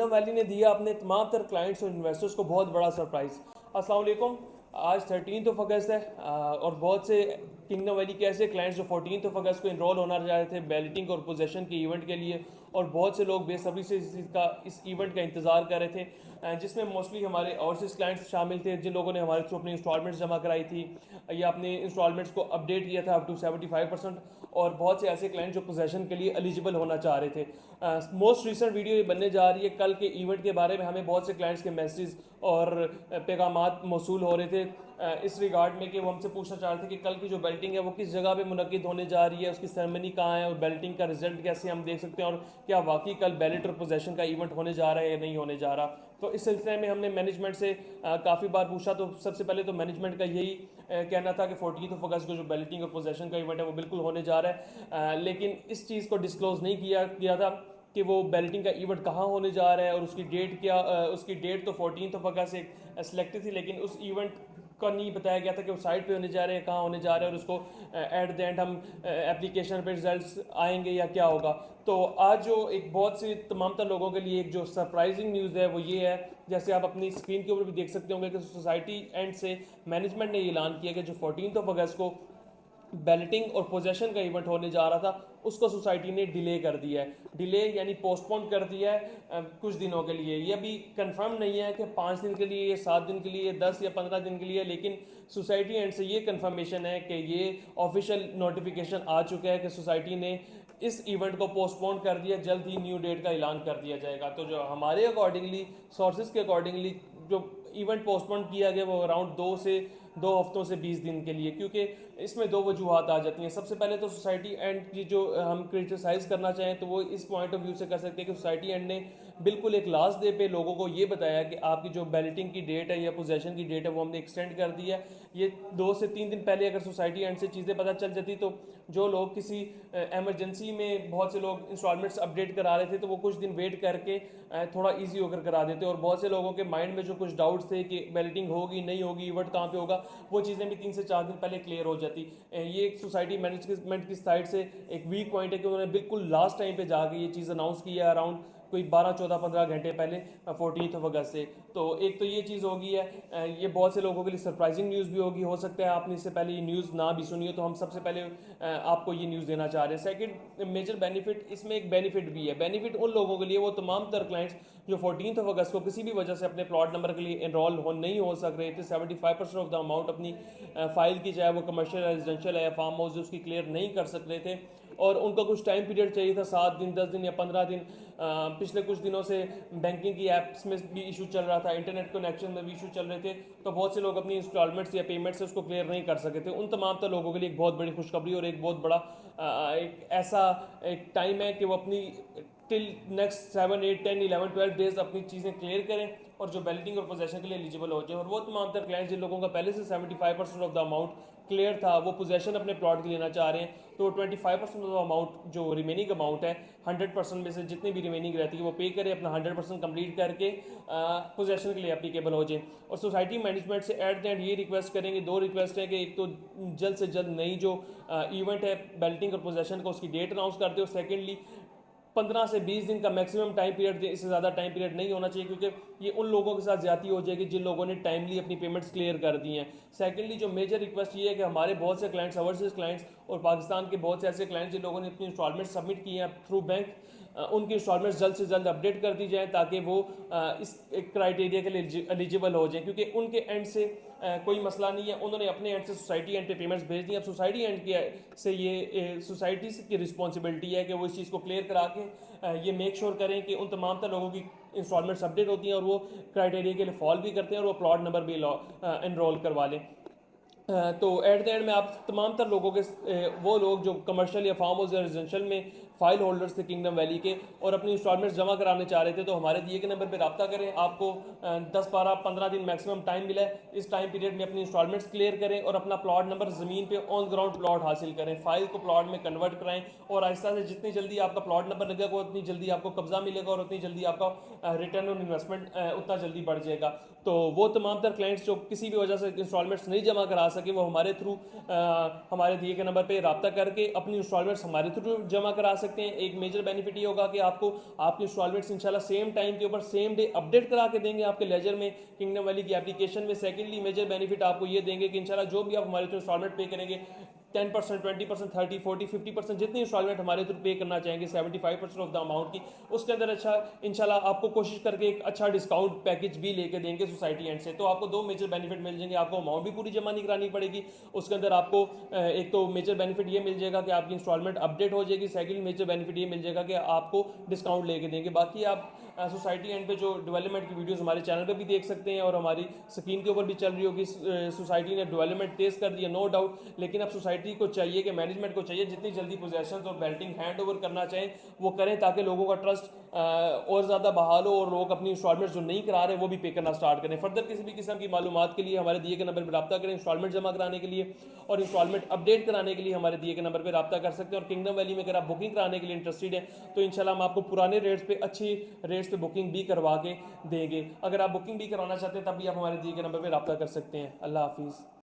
Kingdom valley ने दिया अपने तमाम तर क्लाइंट्स और इन्वेस्टर्स को बहुत बड़ा सरप्राइज़। अस्सलाम वालेकुम। आज 13 अगस्त है और बहुत से किंगडम वैली के ऐसे क्लाइंट्स जो 14 अगस्त को इनरोल होना चाह रहे थे बैलेटिंग और पोजेशन के इवेंट के लिए, और बहुत से लोग बेसब्री से इस इवेंट का इंतज़ार कर रहे थे, जिसमें मोस्टली हमारे ओवरसीज क्लाइंट्स शामिल थे जिन लोगों ने हमारे थ्रू अपनी इंस्टॉलमेंट्स जमा कराई थी या अपने इंस्टॉलमेंट्स को अपडेट किया था अप टू 75%, और बहुत से ऐसे क्लाइंट जो पोजेशन के लिए एलिजिबल होना चाह रहे थे। मोस्ट रिसेंट वीडियो ये बनने जा रही है कल के इवेंट के बारे में। हमें बहुत से क्लाइंट्स के मैसेज और पैगामात मौसूल हो रहे थे इस रिगार्ड में कि वो हमसे पूछना चाह रहे थे कि कल की जो बेल्टिंग है वो किस जगह पे मुनक्किद होने जा रही है, उसकी सेरेमनी कहाँ है और बेल्टिंग का रिजल्ट कैसे हम देख सकते हैं, और क्या वाकई कल बैलेट और पोजेशन का इवेंट होने जा रहा है या नहीं होने जा रहा। तो इस सिलसिले में हमने मैनेजमेंट से काफ़ी बार पूछा। तो सबसे पहले तो मैनेजमेंट का यही कहना था कि 14 अगस्त को जो बैलेटिंग और पोजेशन का इवेंट है वो बिल्कुल होने जा रहा है, लेकिन इस चीज़ को डिस्क्लोज नहीं किया था कि वो बैलेटिंग का इवेंट कहाँ होने जा रहा है और उसकी डेट क्या। उसकी डेट तो 14 अगस्त से सेलेक्टेड थी, लेकिन उस इवेंट का नहीं बताया गया था कि वो साइट पे होने जा रहे हैं, कहाँ होने जा रहे हैं, और उसको एट द एंड हम एप्लीकेशन पे रिजल्ट्स आएंगे या क्या होगा। तो आज जो एक बहुत सी तमाम तर लोगों के लिए एक जो सरप्राइजिंग न्यूज़ है वो ये है, जैसे आप अपनी स्क्रीन के ऊपर भी देख सकते होंगे कि सोसाइटी एंड से मैनेजमेंट ने ऐलान किया कि जो 14 अगस्त को बैलेटिंग और पोजेशन का इवेंट होने जा रहा था उसको सोसाइटी ने डिले कर दिया है। डिले यानी पोस्टपोन कर दिया है कुछ दिनों के लिए। ये अभी कंफर्म नहीं है कि 5 दिन के लिए, ये 7 दिन के लिए, 10 या 15 दिन के लिए, लेकिन सोसाइटी एंड से ये कंफर्मेशन है कि ये ऑफिशियल नोटिफिकेशन आ चुका है कि सोसाइटी ने इस इवेंट को पोस्टपोन कर दिया, जल्द ही न्यू डेट का ऐलान कर दिया जाएगा। तो जो हमारे अकॉर्डिंगली, सोर्सेज के अकॉर्डिंगली, जो इवेंट पोस्टपोन किया गया वो अराउंड 2 हफ्तों से 20 दिन के लिए, क्योंकि इसमें दो वजूहत आ जाती हैं। सबसे पहले तो सोसाइटी एंड की जो हम क्रिटिसाइज़ करना चाहें तो वो इस पॉइंट ऑफ व्यू से कर सकते हैं कि सोसाइटी एंड ने बिल्कुल एक लास्ट डे पे लोगों को ये बताया कि आपकी जो बैलेटिंग की डेट है या पोजेशन की डेट है वो हमने एक्सटेंड कर दी है। ये 2 से 3 दिन पहले अगर सोसाइटी एंड से चीज़ें पता चल जाती तो जो लोग किसी एमरजेंसी में, बहुत से लोग इंस्टॉलमेंट्स अपडेट करा रहे थे तो वो कुछ दिन वेट करके थोड़ा ईजी होकर करा देते, और बहुत से लोगों के माइंड में जो कुछ डाउट्स थे कि बैलेटिंग होगी नहीं होगी, इवेंट कहाँ पे होगा, वो चीज़ें भी 3 से 4 दिन पहले क्लियर हो जाती। ये एक सोसाइटी मैनेजमेंट की साइड से एक वीक पॉइंट है कि उन्होंने बिल्कुल लास्ट टाइम पे जाके ये चीज़ अनाउंस की है अराउंड कोई 12, 14, 15 घंटे पहले 14 अगस्त से। तो एक तो ये चीज़ होगी है, ये बहुत से लोगों के लिए सरप्राइजिंग न्यूज़ भी होगी। हो सकता है आपने इससे पहले ये न्यूज़ ना भी सुनी हो, तो हम सबसे पहले आपको ये न्यूज़ देना चाह रहे हैं। सेकंड मेजर बेनिफिट, इसमें एक बेनिफिट भी है। बेनिफिट उन लोगों के लिए, वो तमाम तर क्लाइंट्स जो 14 अगस्त को किसी भी वजह से अपने प्लॉट नंबर के लिए इनरोल नहीं हो सक रहे थे, 75% ऑफ द अमाउंट अपनी फाइल की, चाहे वो कमर्शियल रेजिडेंशियल है या फार्म हाउस, उसकी क्लियर नहीं कर सक रहे थे, और उनका कुछ टाइम पीरियड चाहिए था, 7 दिन, 10 दिन या 15 दिन। पिछले कुछ दिनों से बैंकिंग की एप्स में भी इशू चल रहा था, इंटरनेट कनेक्शन में भी इशू चल रहे थे, तो बहुत से लोग अपनी इंस्टॉलमेंट्स या पेमेंट्स उसको क्लियर नहीं कर सके थे। उन तमाम तो लोगों के लिए एक बहुत बड़ी खुशखबरी और एक बहुत बड़ा एक ऐसा एक टाइम है कि वो अपनी टिल नेक्स्ट 7, 8, 10, 11, 12 डेज अपनी चीज़ें क्लियर करें और जो बैलेटिंग और पोजेशन के लिए एलिजिबल हो जाए। और वो तमाम तर क्लाइंट्स जिन लोगों का पहले से 75% ऑफ द अमाउंट क्लियर था, वो पोजेशन अपने प्लॉट के लेना चाह रहे हैं, तो 25% ऑफ द अमाउंट जो रिमेनिंग अमाउंट है 100% में से जितनी भी रिमेनिंग रहती है वो पे करें, अपना 100% कंप्लीट करके पोजेशन के लिए एप्लीकेबल हो जाए। और सोसाइटी मैनेजमेंट से एट द एंड ये रिक्वेस्ट करेंगे, दो रिक्वेस्ट है कि एक तो जल्द से जल्द नई जो इवेंट है बैलेटिंग और पोजेशन का उसकी डेट अनाउंस कर दे, और सेकेंडली 15 से 20 दिन का मैक्सिमम टाइम पीरियड, इससे ज़्यादा टाइम पीरियड नहीं होना चाहिए, क्योंकि ये उन लोगों के साथ ज्यादती हो जाएगी जिन लोगों ने टाइमली अपनी पेमेंट्स क्लियर कर दी हैं। सेकेंडली जो मेजर रिक्वेस्ट ये है कि हमारे बहुत से क्लाइंट्स, ओवरसीज क्लाइंट्स और पाकिस्तान के बहुत से ऐसे क्लाइंट्स जिन लोगों ने अपनी इंस्टॉलमेंट सबमिट की हैं थ्रू बैंक, उनकी इंस्टॉलमेंट्स जल्द से जल्द अपडेट कर दी जाए ताकि वो इस क्राइटेरिया के लिए एलिजिबल हो जाए, क्योंकि उनके एंड से कोई मसला नहीं है, उन्होंने अपने एंड से सोसाइटी एंड पे पेमेंट्स भेज दी। अब सोसाइटी एंड की से ये सोसाइटी की रिस्पॉन्सिबिलिटी है कि वो इस चीज़ को क्लियर करा के ये मेक श्योर करें कि उन तमाम तर लोगों की इंस्टॉलमेंट्स अपडेट होती हैं और वो क्राइटेरिया के लिए फॉल भी करते हैं और वो प्लॉट नंबर भी एनरोल करवा लें। तो एट द एंड में आप तमाम तर लोगों के वो लोग जो कमर्शियल या फार्म हाउस या रेजिडेंशियल में फाइल होल्डर्स थे किंगडम वैली के और अपनी इंस्टॉलमेंट्स जमा कराने चाह रहे थे, तो हमारे दिए के नंबर पर रब्ता करें। आपको 10, 12, 15 दिन मैक्सिमम टाइम मिला है, इस टाइम पीरियड में अपनी इंस्टॉलमेंट्स क्लियर करें और अपना प्लॉट नंबर ज़मीन पे ऑन ग्राउंड प्लॉट हासिल करें, फाइल को प्लॉट में कन्वर्ट कराएं, और आहिस्ता से जितनी जल्दी आपका प्लॉट नंबर लगेगा उतनी जल्दी आपको कब्जा मिलेगा और उतनी जल्दी आपका रिटर्न ऑन इन्वेस्टमेंट उतना जल्दी बढ़ जाएगा। तो वो तमाम तर क्लाइंट्स जो किसी भी वजह से इंस्टॉलमेंट्स नहीं जमा करा सके, वो हमारे थ्रू हमारे दिए के नंबर पे रब्ता करके अपनी इंस्टॉलमेंट्स हमारे थ्रू जमा करा सकते हैं। एक मेजर बेनिफिट ये होगा कि आपको आपके इंस्टॉलमेंट्स इंशाल्लाह सेम टाइम के ऊपर सेम डे अपडेट करा के देंगे आपके लेजर में, किंगडम वैली की एप्लीकेशन में। सेकेंडली मेजर बेनिफिट आपको ये देंगे कि इंशाल्लाह जो भी आप हमारे थ्रू इंस्टॉलमेंट पे करेंगे 10%, 20%, 30, 40, 50% जितनी इंस्टॉलमेंट हमारे थ्रू पे करना चाहेंगे 75% ऑफ द अमाउंट की, उसके अंदर अच्छा इंशाल्लाह आपको कोशिश करके एक अच्छा डिस्काउंट पैकेज भी लेके देंगे सोसाइटी एंड से। तो आपको दो मेजर बेनिफिट मिल जाएंगे। आपको अमाउंट भी पूरी जमा नहीं करानी पड़ेगी, उसके अंदर आपको एक तो मेजर बेनिफिट ये मिल जाएगा कि आपकी इंस्टॉलमेंट अपडेट हो जाएगी। सेकंड मेजर बेनिफिट ये मिल जाएगा कि आपको डिस्काउंट लेके देंगे। बाकी आप सोसाइटी एंड पे जो डेवलपमेंट की वीडियोस हमारे चैनल पे भी देख सकते हैं, और हमारी स्क्रीन के ऊपर भी चल रही होगी। सोसाइटी ने डेवलपमेंट तेज कर दिया नो डाउट, लेकिन अब सोसाइटी को चाहिए कि मैनेजमेंट को चाहिए जितनी जल्दी पोजेशन और बेल्टिंग हैंड ओवर करना चाहें वो करें, ताकि लोगों का ट्रस्ट और ज़्यादा बहाल हो और लोग अपनी इंस्टॉलमेंट जो नहीं करा रहे वो भी पे करना स्टार्ट करें। फर्दर किसी भी किस्म की मालूमात के लिए हमारे दिए गए नंबर पर रब्ता करें, इंस्टॉलमेंट जमा कराने के लिए और इंस्टॉलमेंट अपडेट कराने के लिए हमारे दिए गए नंबर पर रब्ता कर सकते हैं। और किंगडम वैली में अगर आप बुकिंग कराने के लिए इंटरेस्टेड हैं तो इंशाल्लाह हम आपको पुराने रेट्स पे अच्छी रेट्स पे बुकिंग भी करवा के देंगे। अगर आप बुकिंग भी कराना चाहते हैं तब भी आप हमारे दिए गए नंबर पर रब्ता कर सकते हैं। अल्लाह हाफिज़।